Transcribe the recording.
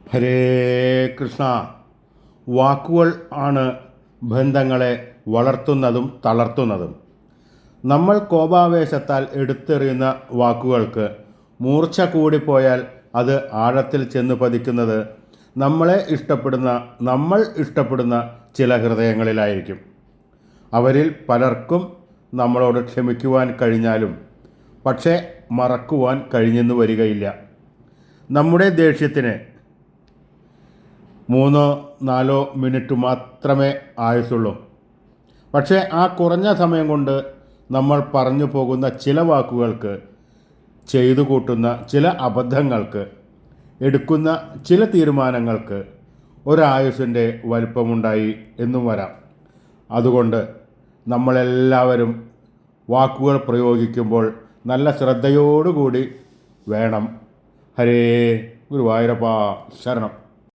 ഹരേ കൃഷ്ണ. വാക്കുകൾ ആണ് ബന്ധങ്ങളെ വളർത്തുന്നതും തളർത്തുന്നതും. നമ്മൾ കോപാവേശത്താൽ എടുത്തെറിയുന്ന വാക്കുകൾക്ക് മൂർച്ച കൂടിപ്പോയാൽ അത് ആഴത്തിൽ ചെന്ന് പതിക്കുന്നത് നമ്മൾ ഇഷ്ടപ്പെടുന്ന ചില ഹൃദയങ്ങളിലായിരിക്കും. അവരിൽ പലർക്കും നമ്മളോട് ക്ഷമിക്കുവാൻ കഴിഞ്ഞാലും പക്ഷേ മറക്കുവാൻ കഴിഞ്ഞെന്ന് വരികയില്ല. നമ്മുടെ ദേഷ്യത്തിന് 3-4 മിനിറ്റ് മാത്രമേ ആയുസുള്ളൂ. പക്ഷേ ആ കുറഞ്ഞ സമയം കൊണ്ട് നമ്മൾ പറഞ്ഞു പോകുന്ന ചില വാക്കുകൾക്ക്, ചെയ്തു കൂട്ടുന്ന ചില അബദ്ധങ്ങൾക്ക്, എടുക്കുന്ന ചില തീരുമാനങ്ങൾക്ക് ഒരായുസിൻ്റെ വലിപ്പമുണ്ടായി എന്നും വരാം. അതുകൊണ്ട് നമ്മളെല്ലാവരും വാക്കുകൾ പ്രയോഗിക്കുമ്പോൾ നല്ല ശ്രദ്ധയോടുകൂടി വേണം. ഹരേ ഗുരുവായൂരപ്പ ശരണം.